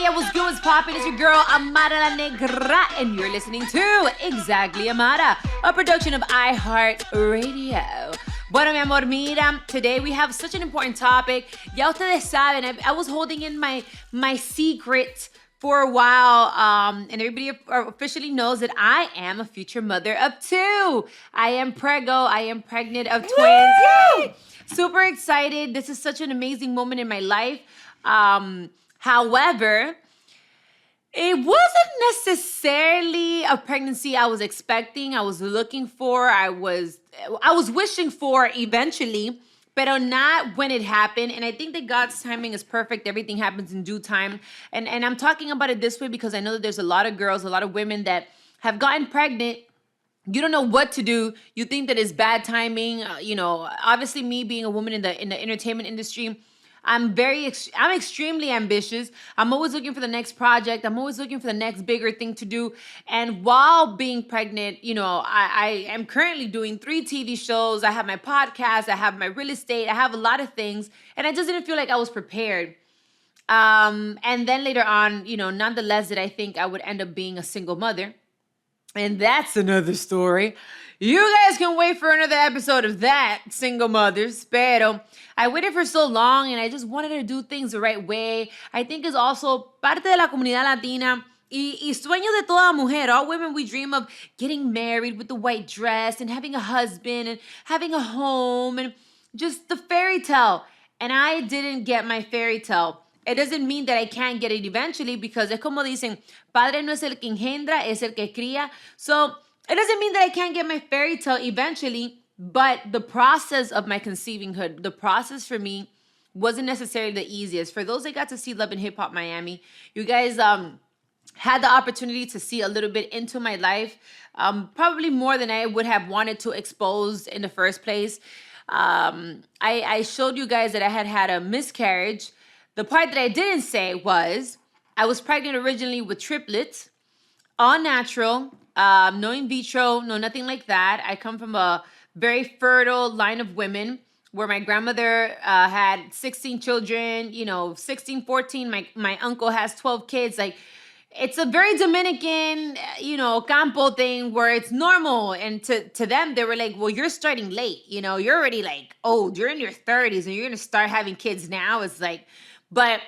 yeah, what's good, what's poppin'? It's your girl, Amara la Negra, and you're listening to Exactly Amara, a production of iHeart Radio. Bueno, mi amor, mira, today we have such an important topic. Ya ustedes saben, I was holding in my secret for a while, and everybody officially knows that I am a future mother of two. I am pregnant of twins. Yay! Super excited. This is such an amazing moment in my life. However, it wasn't necessarily a pregnancy I was expecting, I was looking for, I was wishing for eventually, but not when it happened. And I think that God's timing is perfect. Everything happens in due time. And I'm talking about it this way because I know that there's a lot of girls, a lot of women that have gotten pregnant. You don't know what to do. You think that it's bad timing. Obviously me being a woman in the entertainment industry, I'm extremely ambitious. I'm always looking for the next project. I'm always looking for the next bigger thing to do. And while being pregnant, I am currently doing 3 TV shows. I have my podcast. I have my real estate. I have a lot of things. And I just didn't feel like I was prepared. And then later on, nonetheless, that I think I would end up being a single mother. And that's another story. You guys can wait for another episode of that, Single Mothers. Pero I waited for so long and I just wanted to do things the right way. I think it's also parte de la comunidad latina y sueño de toda mujer. All women, we dream of getting married with the white dress and having a husband and having a home and just the fairy tale. And I didn't get my fairy tale. It doesn't mean that I can't get it eventually because es como dicen, padre no es el que engendra, es el que cría. So it doesn't mean that I can't get my fairy tale eventually, but the process of my conceivinghood, the process for me wasn't necessarily the easiest. For those that got to see Love and Hip Hop Miami, you guys had the opportunity to see a little bit into my life, probably more than I would have wanted to expose in the first place. I showed you guys that I had a miscarriage. The part that I didn't say was I was pregnant originally with triplets, all natural, no in vitro, no nothing like that. I come from a very fertile line of women where my grandmother had 16 children, 16, 14. My uncle has 12 kids. Like, it's a very Dominican, campo thing where it's normal. And to them, they were like, well, you're starting late. You're already like old. You're in your 30s and you're going to start having kids now. It's like, but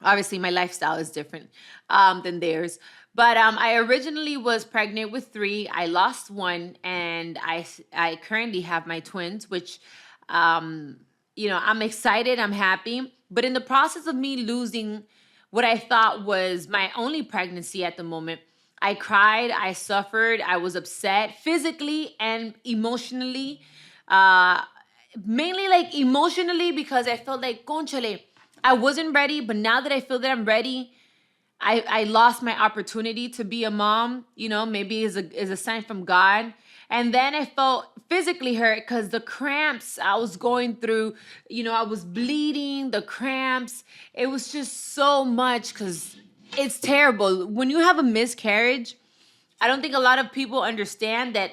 obviously my lifestyle is different than theirs. But I originally was pregnant with 3. I lost 1, and I currently have my twins, which, I'm excited. I'm happy. But in the process of me losing what I thought was my only pregnancy at the moment, I cried, I suffered, I was upset physically and emotionally. Mainly like emotionally because I felt like, conchale, I wasn't ready, but now that I feel that I'm ready, I lost my opportunity to be a mom, maybe is a sign from God. And then I felt physically hurt because the cramps I was going through, I was bleeding, the cramps. It was just so much because it's terrible. When you have a miscarriage, I don't think a lot of people understand that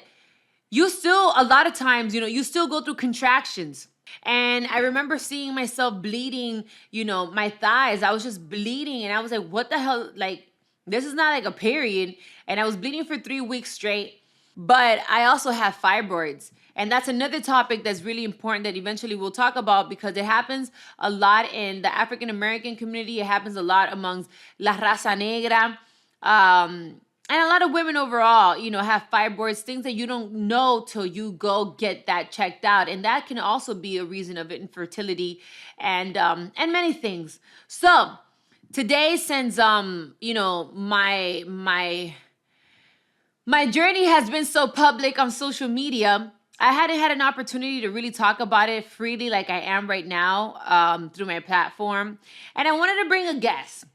you still, a lot of times, you still go through contractions. And I remember seeing myself bleeding, my thighs. I was just bleeding and I was like, what the hell? Like, this is not like a period. And I was bleeding for 3 weeks straight. But I also have fibroids. And that's another topic that's really important that eventually we'll talk about because it happens a lot in the African American community. It happens a lot amongst La Raza Negra. And a lot of women overall, have fibroids, things that you don't know till you go get that checked out. And that can also be a reason of infertility and many things. So today, since, my journey has been so public on social media, I hadn't had an opportunity to really talk about it freely like I am right now through my platform. And I wanted to bring a guest.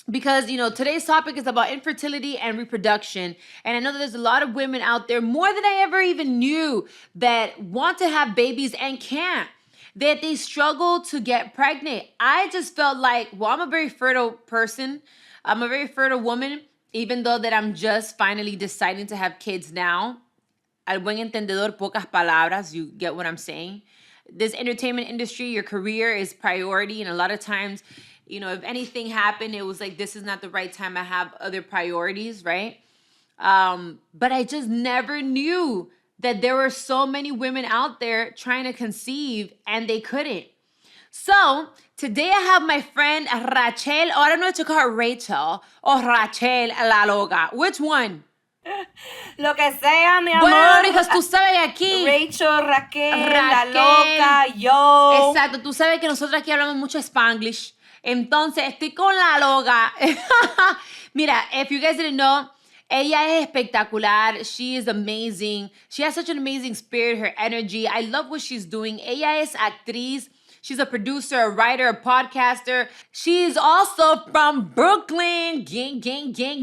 Because, today's topic is about infertility and reproduction. And I know that there's a lot of women out there, more than I ever even knew, that want to have babies and can't. That they struggle to get pregnant. I just felt like, well, I'm a very fertile person. I'm a very fertile woman, even though that I'm just finally deciding to have kids now. Al buen entendedor, pocas palabras, you get what I'm saying. This entertainment industry, your career is priority. And a lot of times, if anything happened, it was like, this is not the right time. I have other priorities, right? But I just never knew that there were so many women out there trying to conceive and they couldn't. So today I have my friend Rachel, or I don't know if to call her Rachel or Rachel la loca. Which one? Lo que sea, mi amor. Bueno, hijas, tú sabes aquí. Rachel, Raquel, la loca, yo. Exacto, tú sabes que nosotros aquí hablamos mucho Spanglish. Entonces, estoy con la loca. Mira, if you guys didn't know, ella es espectacular. She is amazing. She has such an amazing spirit, her energy. I love what she's doing. Ella es actriz. She's a producer, a writer, a podcaster. She's also from Brooklyn, gang,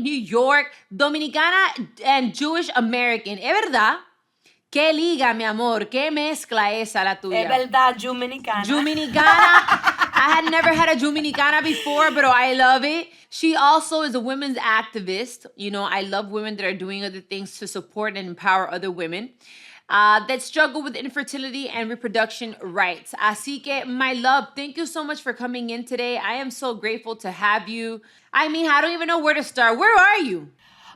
New York, Dominicana and Jewish American. ¿Es verdad? ¿Qué liga, mi amor? ¿Qué mezcla esa la tuya? Es verdad, Dominicana. I had never had a Dominicana before, but I love it. She also is a women's activist. I love women that are doing other things to support and empower other women that struggle with infertility and reproduction rights. Así que, my love, thank you so much for coming in today. I am so grateful to have you. I mean, I don't even know where to start. Where are you?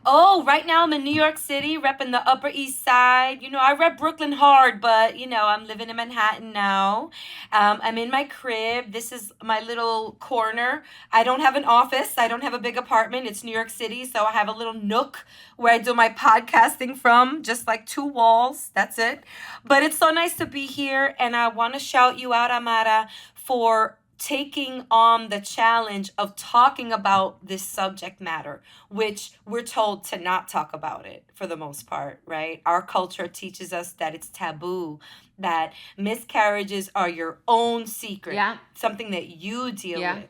Oh, right now I'm in New York City, repping the Upper East Side. I rep Brooklyn hard, but, I'm living in Manhattan now. I'm in my crib. This is my little corner. I don't have an office. I don't have a big apartment. It's New York City, so I have a little nook where I do my podcasting from, just like 2 walls. That's it. But it's so nice to be here, and I want to shout you out, Amara, for taking on the challenge of talking about this subject matter, which we're told to not talk about it for the most part, right? Our culture teaches us that it's taboo, that miscarriages are your own secret, something that you deal with.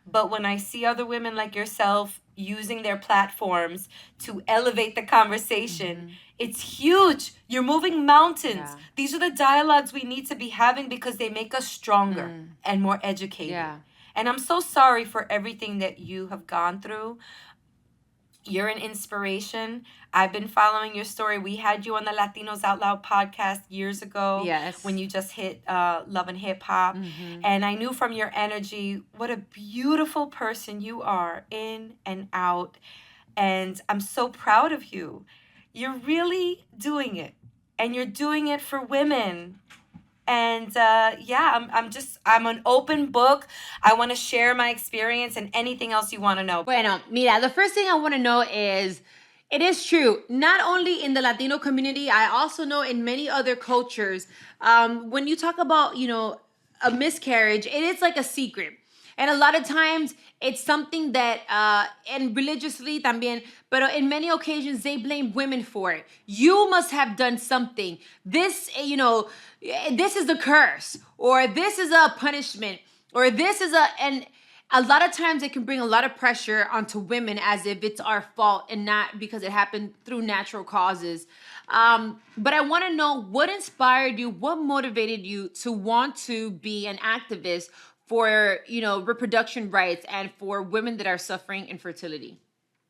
But when I see other women like yourself using their platforms to elevate the conversation, it's huge. You're moving mountains. These are the dialogues we need to be having because they make us stronger and more educated. And I'm so sorry for everything that you have gone through. You're an inspiration. I've been following your story. We had you on the Latinos Out Loud podcast years ago when you just hit Love and Hip Hop. And I knew from your energy what a beautiful person you are in and out. And I'm so proud of you. You're really doing it. And you're doing it for women. And I'm an open book. I want to share my experience and anything else you want to know. Bueno, mira, the first thing I want to know is, it is true, not only in the Latino community, I also know in many other cultures, when you talk about, a miscarriage, it is like a secret. And a lot of times it's something that, and religiously también, but in many occasions they blame women for it. You must have done something. This, this is the curse, or this is a punishment, or this is and a lot of times it can bring a lot of pressure onto women as if it's our fault and not because it happened through natural causes. But I want to know what inspired you, what motivated you to want to be an activist for, reproduction rights and for women that are suffering infertility?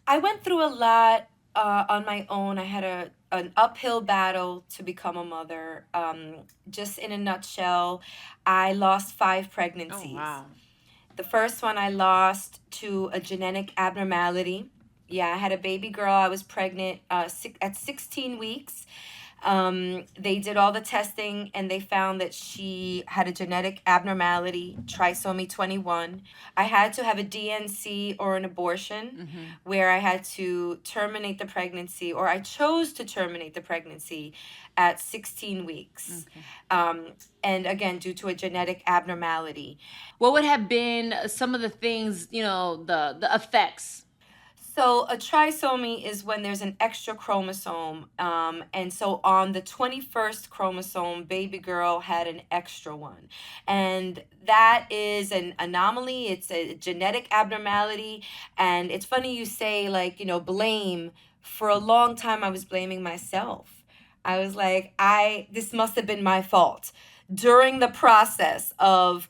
I went through a lot on my own. I had an uphill battle to become a mother. Just in a nutshell, I lost 5 pregnancies. Oh, wow. The first one I lost to a genetic abnormality. Yeah, I had a baby girl. I was pregnant at 16 weeks. They did all the testing and they found that she had a genetic abnormality, trisomy 21. I had to have a DNC or an abortion where I had to terminate the pregnancy, or I chose to terminate the pregnancy at 16 weeks. And again, due to a genetic abnormality. What would have been some of the things, the effects? So a trisomy is when there's an extra chromosome. And so on the 21st chromosome, baby girl had an extra one. And that is an anomaly. It's a genetic abnormality. And it's funny you say, blame. For a long time, I was blaming myself. I was like, this must have been my fault. During the process of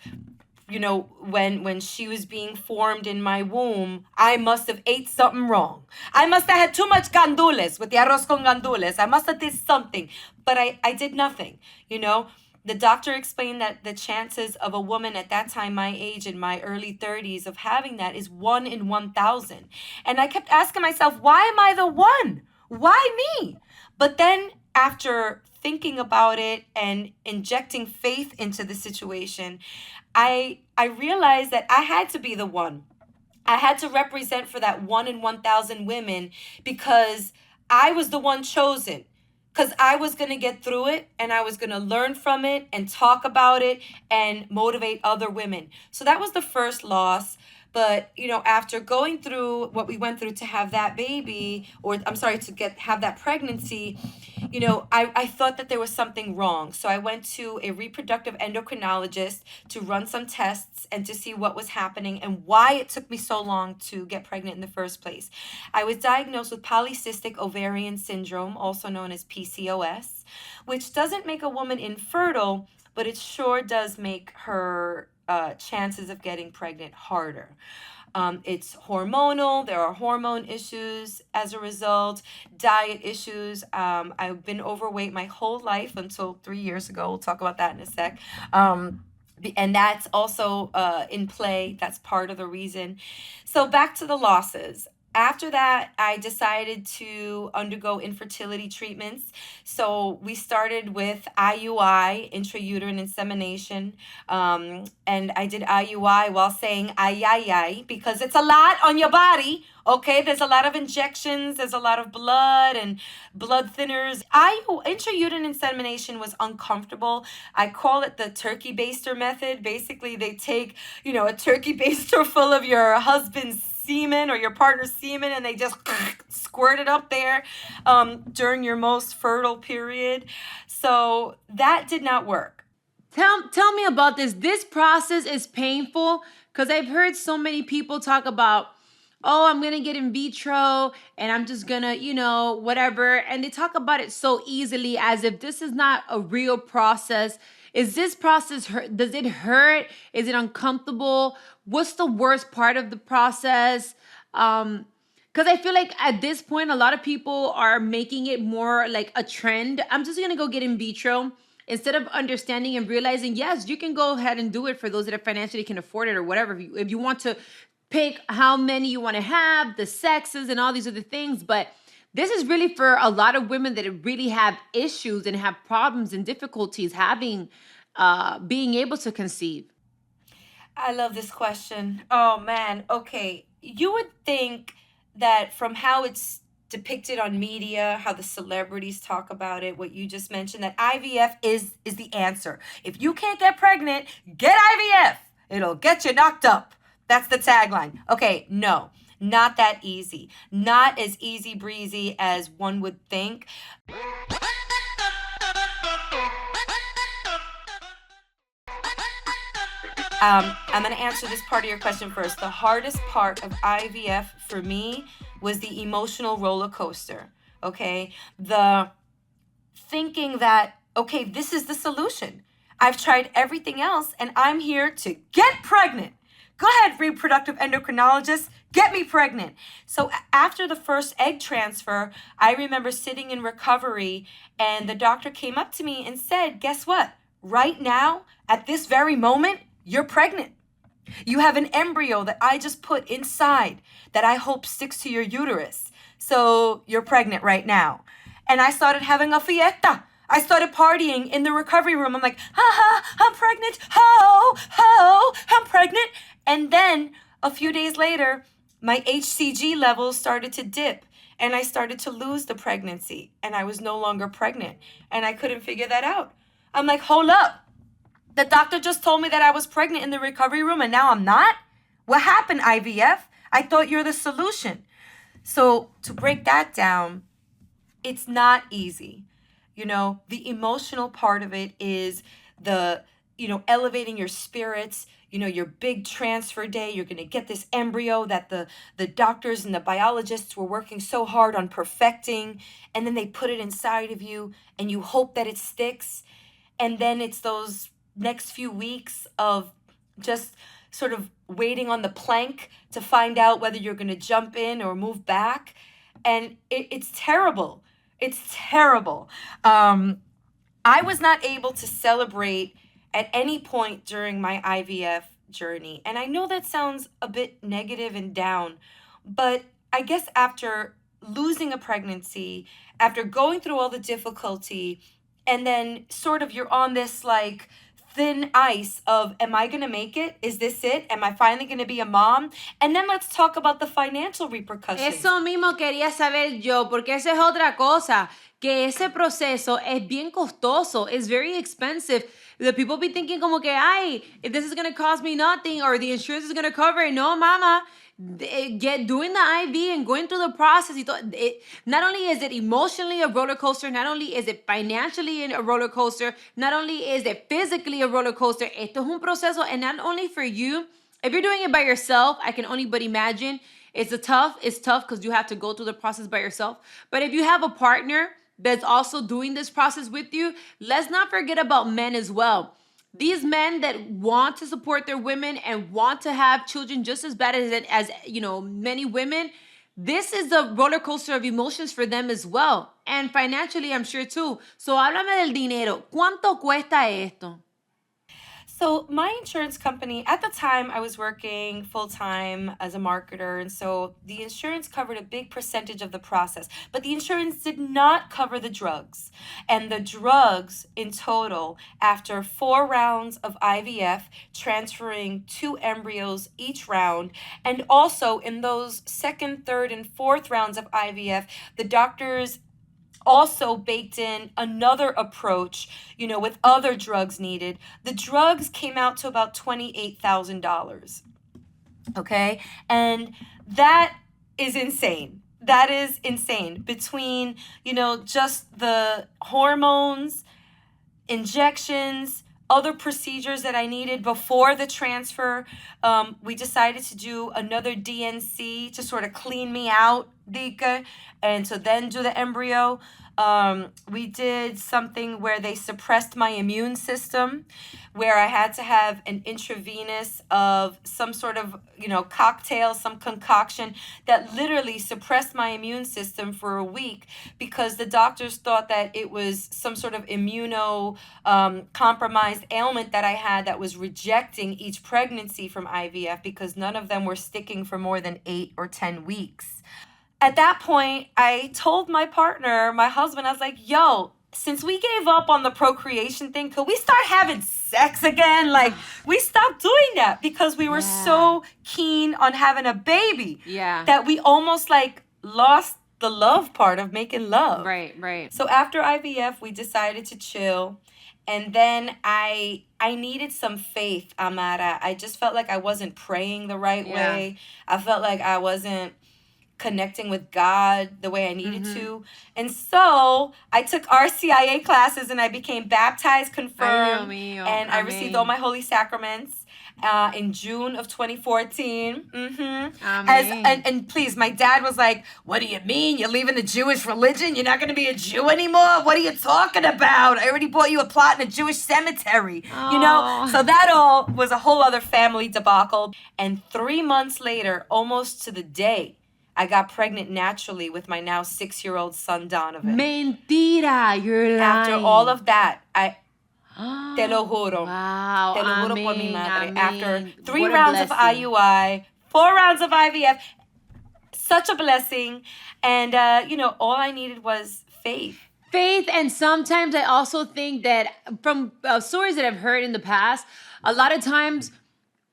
when she was being formed in my womb, I must have ate something wrong. I must have had too much gandules with the arroz con gandules. I must have did something, but I did nothing, The doctor explained that the chances of a woman at that time, my age, in my early 30s, of having that is 1 in 1,000. And I kept asking myself, why am I the one? Why me? But then after thinking about it and injecting faith into the situation, I realized that I had to be the one. I had to represent for that 1 in 1,000 women, because I was the one chosen. Because I was going to get through it, and I was going to learn from it and talk about it and motivate other women. So that was the first loss. But, after going through what we went through to have that baby, or I'm sorry, to have that pregnancy, I thought that there was something wrong. So I went to a reproductive endocrinologist to run some tests and to see what was happening and why it took me so long to get pregnant in the first place. I was diagnosed with polycystic ovarian syndrome, also known as PCOS, which doesn't make a woman infertile, but it sure does make her chances of getting pregnant harder. It's hormonal. There are hormone issues as a result, diet issues. I've been overweight my whole life until 3 years ago. We'll talk about that in a sec. And that's also in play. That's part of the reason. So back to the losses. After that, I decided to undergo infertility treatments. So we started with Iui Intrauterine Insemination. And I did Iui while saying ay, because it's a lot on your body. Okay, there's a lot of injections, there's a lot of blood and blood thinners. Intrauterine insemination was uncomfortable. I call it the turkey baster method. Basically, they take, a turkey baster full of your husband's semen or your partner's semen, and they just squirt it up there during your most fertile period. So that did not work. Tell me about this. This process is painful, because I've heard so many people talk about, oh, I'm going to get in vitro and I'm just going to, whatever. And they talk about it so easily, as if this is not a real process. Is this process does it hurt? Is it uncomfortable? What's the worst part of the process? Because I feel like at this point, a lot of people are making it more like a trend. I'm just going to go get in vitro, instead of understanding and realizing, yes, you can go ahead and do it for those that financially can afford it or whatever. If you want to pick how many you want to have, the sexes and all these other things. But this is really for a lot of women that really have issues and have problems and difficulties being able to conceive. I love this question. Oh man. Okay. You would think that from how it's depicted on media, how the celebrities talk about it, what you just mentioned, that IVF is the answer. If you can't get pregnant, get IVF. It'll get you knocked up. That's the tagline. Okay, no, not that easy. Not as easy breezy as one would think. I'm going to answer this part of your question first. The hardest part of IVF for me was the emotional roller coaster. Okay, the thinking that, okay, this is the solution. I've tried everything else and I'm here to get pregnant. Go ahead, reproductive endocrinologist, get me pregnant. So after the first egg transfer, I remember sitting in recovery, and the doctor came up to me and said, guess what? Right now, at this very moment, you're pregnant. You have an embryo that I just put inside that I hope sticks to your uterus. So you're pregnant right now. And I started having a fiesta. I started partying in the recovery room. I'm like, I'm pregnant. I'm pregnant. And then a few days later, my HCG levels started to dip, and I started to lose the pregnancy, and I was no longer pregnant, and I couldn't figure that out. I'm like, hold up. The doctor just told me that I was pregnant in the recovery room, and now I'm not? What happened, IVF? I thought you're the solution. So to break that down, it's not easy. The emotional part of it is the, elevating your spirits, your big transfer day. You're going to get this embryo that the doctors and the biologists were working so hard on perfecting. And then they put it inside of you and you hope that it sticks. And then it's those next few weeks of just sort of waiting on the plank to find out whether you're going to jump in or move back. And it's terrible. It's terrible. I was not able to celebrate at any point during my IVF journey. And I know that sounds a bit negative and down, but I guess after losing a pregnancy, after going through all the difficulty, and then sort of you're on this like thin ice of, am I going to make it? Is this it? Am I finally going to be a mom? And then let's talk about the financial repercussions. Eso mismo quería saber yo, porque esa es otra cosa, que ese proceso es bien costoso. It's very expensive. The people be thinking como que, ay, if this is going to cost me nothing or the insurance is going to cover it. No, mama. Doing the IV and going through the process, not only is it emotionally a roller coaster, not only is it financially a roller coaster, not only is it physically a roller coaster, esto es un proceso, and not only for you, if you're doing it by yourself, I can only but imagine, it's tough because you have to go through the process by yourself. But if you have a partner that's also doing this process with you, let's not forget about men as well. These men that want to support their women and want to have children just as bad as many women, this is a roller coaster of emotions for them as well. And financially, I'm sure too. So háblame del dinero. ¿Cuánto cuesta esto? So my insurance company, at the time I was working full-time as a marketer, and so the insurance covered a big percentage of the process, but the insurance did not cover the drugs. And the drugs in total, after 4 rounds of IVF, transferring 2 embryos each round, and also in those second, third, and fourth rounds of IVF, the doctors also baked in another approach, with other drugs needed. The drugs came out to about $28,000. Okay? And that is insane. That is insane. Between, just the hormones, injections, other procedures that I needed before the transfer, we decided to do another DNC to sort of clean me out, Dika, and to then do the embryo. We did something where they suppressed my immune system, where I had to have an intravenous of some sort of, cocktail, some concoction that literally suppressed my immune system for a week because the doctors thought that it was some sort of compromised ailment that I had that was rejecting each pregnancy from IVF because none of them were sticking for more than 8 or 10 weeks. At that point, I told my partner, my husband, I was like, yo, since we gave up on the procreation thing, could we start having sex again? Like, we stopped doing that because we were so keen on having a baby that we almost lost the love part of making love. Right. So after IVF, we decided to chill. And then I needed some faith, Amara. I just felt like I wasn't praying the right way. I felt like I wasn't connecting with God the way I needed to. And so I took RCIA classes and I became baptized, confirmed, and I received all my holy sacraments in June of 2014. And please, my dad was like, what do you mean? You're leaving the Jewish religion? You're not going to be a Jew anymore? What are you talking about? I already bought you a plot in a Jewish cemetery. So that all was a whole other family debacle. And 3 months later, almost to the day, I got pregnant naturally with my now 6-year-old son, Donovan. Mentira, you're lying. After all of that, te lo juro. Wow, te lo juro por mi madre. Amen. After 3 rounds of IUI, 4 rounds of IVF, such a blessing. And, all I needed was faith. Faith, and sometimes I also think that from stories that I've heard in the past, a lot of times,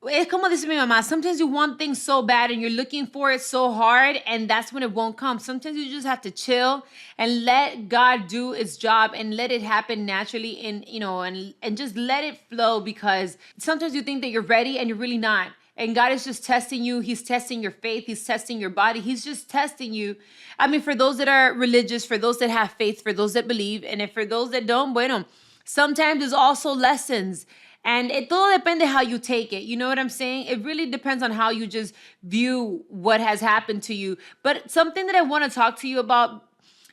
es como dice mi mamá, sometimes you want things so bad and you're looking for it so hard and that's when it won't come. Sometimes you just have to chill and let God do its job and let it happen naturally and just let it flow, because sometimes you think that you're ready and you're really not. And God is just testing you. He's testing your faith. He's testing your body. He's just testing you. I mean, for those that are religious, for those that have faith, for those that believe, and if for those that don't, bueno, sometimes there's also lessons. And it todo depende how you take it. You know what I'm saying? It really depends on how you just view what has happened to you. But something that I want to talk to you about,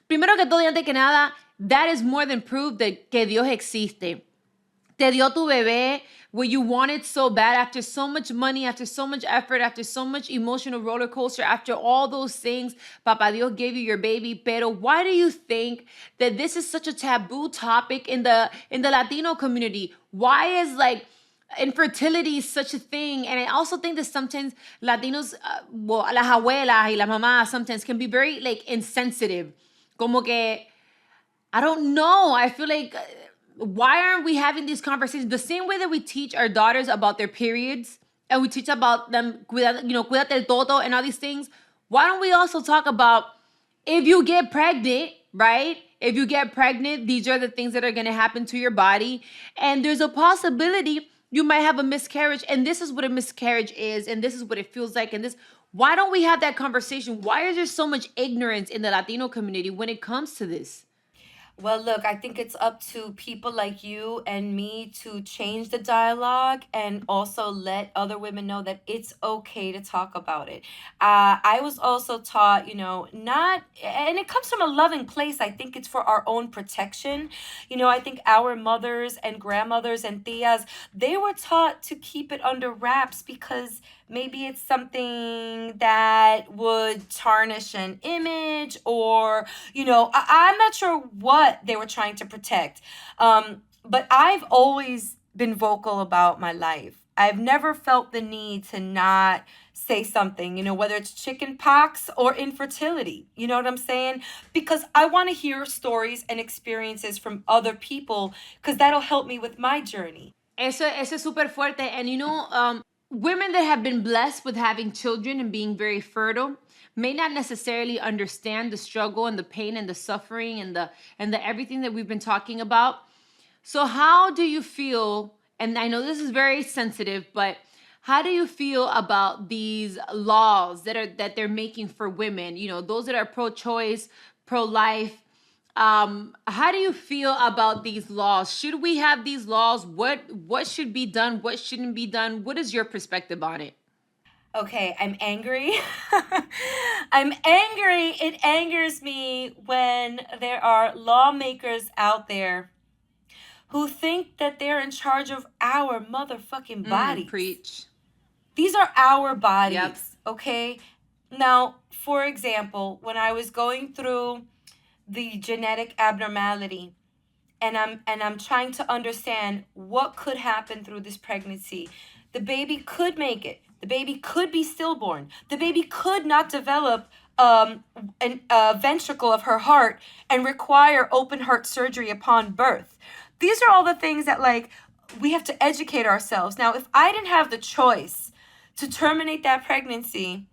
primero que todo y antes que nada, that is more than proof that que Dios existe. te dio tu bebé, what you wanted so bad after so much money, after so much effort, after so much emotional roller coaster, after all those things, Papa Dios gave you your baby. Pero why do you think that this is such a taboo topic in the Latino community? Why is like infertility is such a thing? And I also think that sometimes Latinos, well, las abuelas y las mamás sometimes can be very like insensitive. Como que I don't know. I feel like why aren't we having these conversations the same way that we teach our daughters about their periods and we teach about them, cuídate el toto and all these things? Why don't we also talk about if you get pregnant, right? If you get pregnant, these are the things that are going to happen to your body. And there's a possibility you might have a miscarriage. And this is what a miscarriage is. And this is what it feels like. And this, why don't we have that conversation? Why is there so much ignorance in the Latino community when it comes to this? Well, look, I think it's up to people like you and me to change the dialogue and also let other women know that it's okay to talk about it. I was also taught, not, and it comes from a loving place. I think it's for our own protection. I think our mothers and grandmothers and tias, they were taught to keep it under wraps because maybe it's something that would tarnish an image or, I'm not sure what they were trying to protect. But I've always been vocal about my life. I've never felt the need to not say something, whether it's chicken pox or infertility. You know what I'm saying? Because I want to hear stories and experiences from other people because that'll help me with my journey. Eso es súper fuerte. And women that have been blessed with having children and being very fertile may not necessarily understand the struggle and the pain and the suffering and the everything that we've been talking about. So how do you feel, and I know this is very sensitive, but how do you feel about these laws that they're making for women, those that are pro-choice, pro-life? How do you feel about these laws? Should we have these laws? What should be done? What shouldn't be done? What is your perspective on it? Okay, I'm angry. I'm angry. It angers me when there are lawmakers out there who think that they're in charge of our motherfucking bodies. Preach. These are our bodies, Yep. okay? Now, for example, when I was going through the genetic abnormality and I'm trying to understand what could happen through this pregnancy, the baby could make it. The baby could be stillborn. The baby could not develop a ventricle of her heart and require open heart surgery upon birth. These are all the things that we have to educate ourselves. Now, if I didn't have the choice to terminate that pregnancy,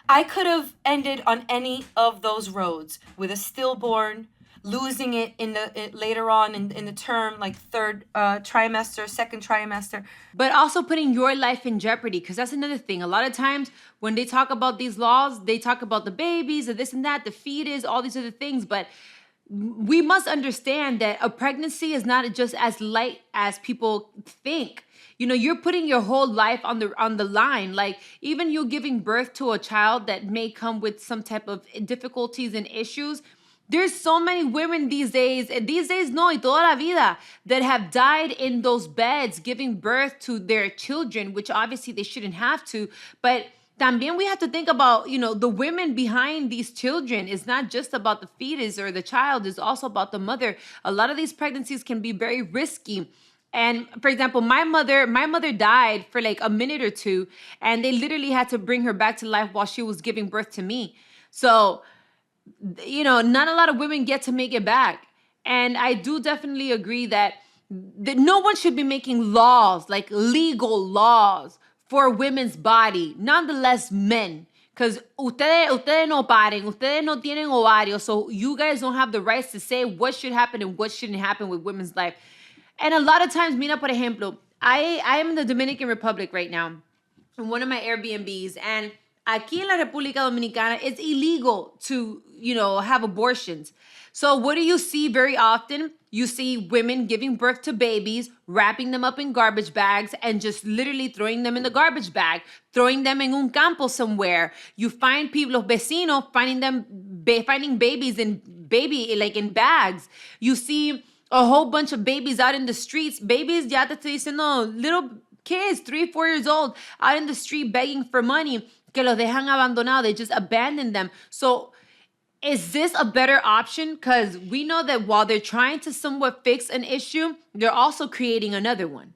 I could have ended on any of those roads with a stillborn, losing it later on in the term, like third trimester, second trimester. But also putting your life in jeopardy, because that's another thing. A lot of times when they talk about these laws, they talk about the babies, and this and that, the fetus, all these other things. But we must understand that a pregnancy is not just as light as people think. You're putting your whole life on the line. Like even you giving birth to a child that may come with some type of difficulties and issues. There's so many women these days, y toda la vida, that have died in those beds giving birth to their children, which obviously they shouldn't have to. But también we have to think about, the women behind these children. It's not just about the fetus or the child, it's also about the mother. A lot of these pregnancies can be very risky. And for example, my mother died for like a minute or two, and they literally had to bring her back to life while she was giving birth to me. So, not a lot of women get to make it back. And I do definitely agree that no one should be making laws, like legal laws for women's body, nonetheless men. Because ustedes no paren, ustedes no tienen ovarios, so you guys don't have the rights to say what should happen and what shouldn't happen with women's life. And a lot of times, mira, por ejemplo, I am in the Dominican Republic right now, in one of my Airbnbs, and aquí en la República Dominicana, it's illegal to, have abortions. So what do you see very often? You see women giving birth to babies, wrapping them up in garbage bags, and just literally throwing them in the garbage bag, throwing them en un campo somewhere. You find people, los vecinos, finding babies in bags. You see a whole bunch of babies out in the streets. Babies, ya te estoy diciendo, little kids, 3, 4 years old, out in the street begging for money, que los dejan abandonado. They just abandon them. So is this a better option? Because we know that while they're trying to somewhat fix an issue, they're also creating another one.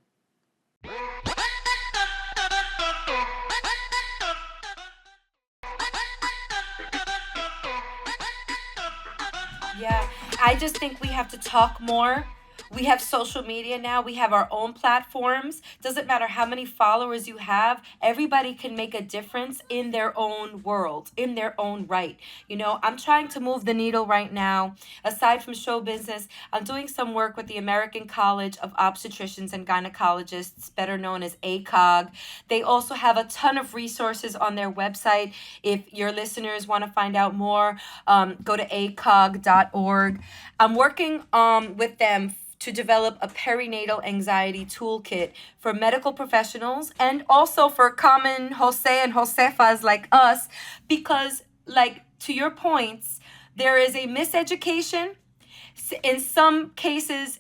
Yeah, I just think we have to talk more. We have social media now. We have our own platforms. Doesn't matter how many followers you have. Everybody can make a difference in their own world, in their own right. You know, I'm trying to move the needle right now. Aside from show business, I'm doing some work with the American College of Obstetricians and Gynecologists, better known as ACOG. They also have a ton of resources on their website. If your listeners want to find out more, go to acog.org. I'm working with them to develop a perinatal anxiety toolkit for medical professionals and also for common Jose and Josefas like us, because, like, to your points, there is a miseducation, in some cases,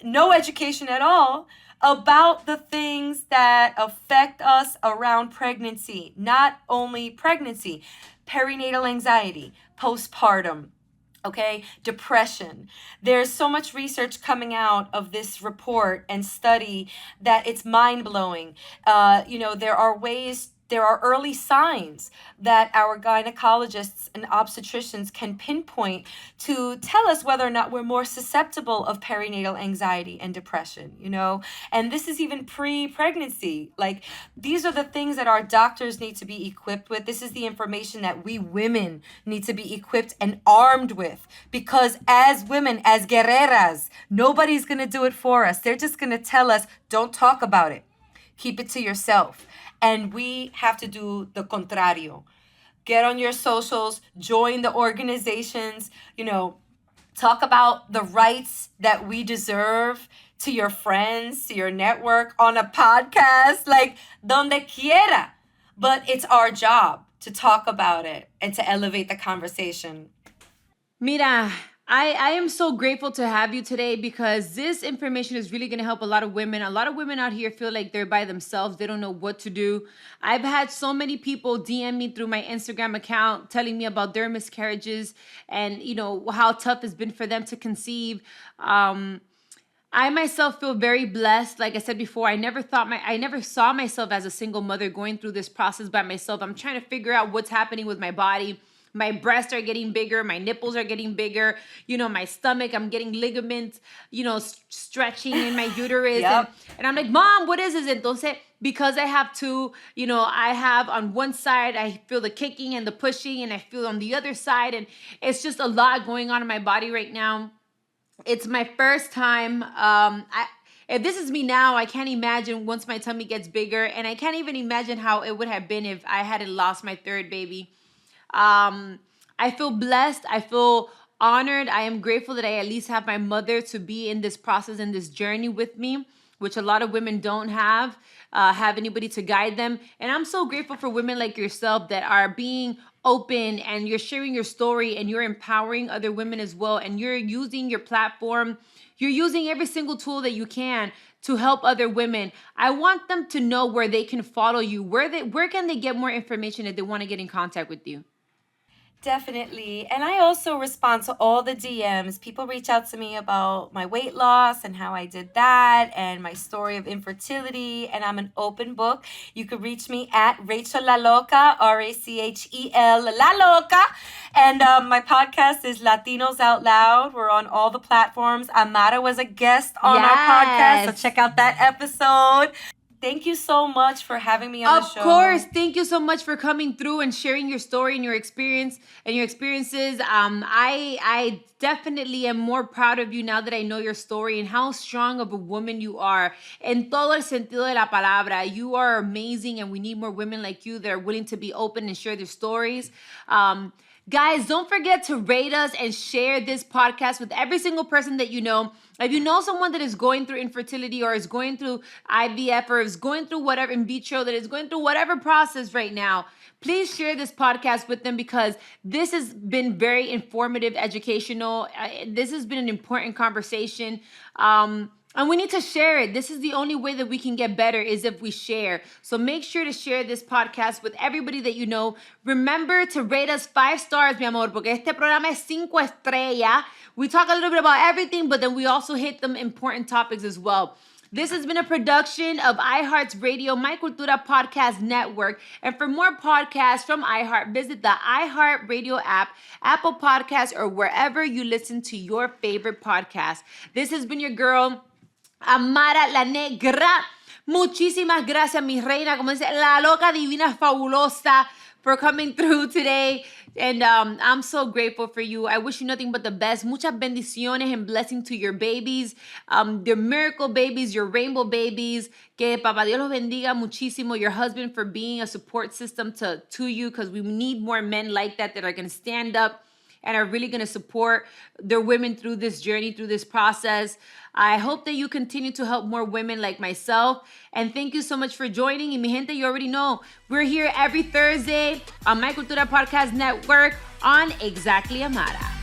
no education at all, about the things that affect us around pregnancy. Not only pregnancy, perinatal anxiety, postpartum, okay, depression. There's so much research coming out of this report and study that it's mind-blowing. There are early signs that our gynecologists and obstetricians can pinpoint to tell us whether or not we're more susceptible of perinatal anxiety and depression, you know? And this is even pre-pregnancy. Like, these are the things that our doctors need to be equipped with. This is the information that we women need to be equipped and armed with, because as women, as guerreras, nobody's gonna do it for us. They're just gonna tell us, don't talk about it. Keep it to yourself. And we have to do the contrario. Get on your socials, join the organizations, you know, talk about the rights that we deserve to your friends, to your network, on a podcast, like donde quiera. But it's our job to talk about it and to elevate the conversation. Mira, I am so grateful to have you today, because this information is really going to help a lot of women. A lot of women out here feel like they're by themselves. They don't know what to do. I've had so many people DM me through my Instagram account telling me about their miscarriages and, you know, how tough it's been for them to conceive. I myself feel very blessed. Like I said before, I never saw myself as a single mother going through this process by myself. I'm trying to figure out what's happening with my body. My breasts are getting bigger. My nipples are getting bigger. You know, my stomach, I'm getting ligaments, you know, stretching in my uterus. Yep. And I'm like, Mom, what is this? Entonces, because I have to, you know, I have on one side, I feel the kicking and the pushing, and I feel on the other side. And it's just a lot going on in my body right now. It's my first time. If this is me now, I can't imagine once my tummy gets bigger. And I can't even imagine how it would have been if I hadn't lost my third baby. I feel blessed. I feel honored. I am grateful that I at least have my mother to be in this process and this journey with me, which a lot of women don't have anybody to guide them. And I'm so grateful for women like yourself that are being open, and you're sharing your story, and you're empowering other women as well. And you're using your platform. You're using every single tool that you can to help other women. I want them to know where they can follow you. Where can they get more information if they want to get in contact with you? Definitely. And I also respond to all the DMs. People reach out to me about my weight loss and how I did that and my story of infertility. And I'm an open book. You can reach me at Rachel La Loca, Rachel La Loca. And my podcast is Latinos Out Loud. We're on all the platforms. Amara was a guest on our podcast, so check out that episode. Thank you so much for having me on the show. Of course. Thank you so much for coming through and sharing your story and your experiences. I definitely am more proud of you now that I know your story and how strong of a woman you are. En todo el sentido de la palabra, you are amazing, and we need more women like you that are willing to be open and share their stories. Guys, don't forget to rate us and share this podcast with every single person that you know. If you know someone that is going through infertility or is going through IVF or is going through whatever in vitro, that is going through whatever process right now, please share this podcast with them because this has been very informative, educational. This has been an important conversation. And we need to share it. This is the only way that we can get better is if we share. So make sure to share this podcast with everybody that you know. Remember to rate us 5 stars, mi amor, porque este programa es 5 estrellas. We talk a little bit about everything, but then we also hit them important topics as well. This has been a production of iHeart's Radio My Cultura Podcast Network. And for more podcasts from iHeart, visit the iHeart Radio app, Apple Podcasts, or wherever you listen to your favorite podcast. This has been your girl, Amara la Negra. Muchísimas gracias, mi reina, como dice, la loca divina fabulosa, for coming through today. And I'm so grateful for you. I wish you nothing but the best. Muchas bendiciones and blessing to your babies, your miracle babies, your rainbow babies. Que Papa Dios los bendiga muchísimo. Your husband for being a support system to you, because we need more men like that are going to stand up and are really going to support their women through this journey, through this process. I hope that you continue to help more women like myself. And thank you so much for joining. Y mi gente, you already know, we're here every Thursday on My Cultura Podcast Network on Exactly Amara.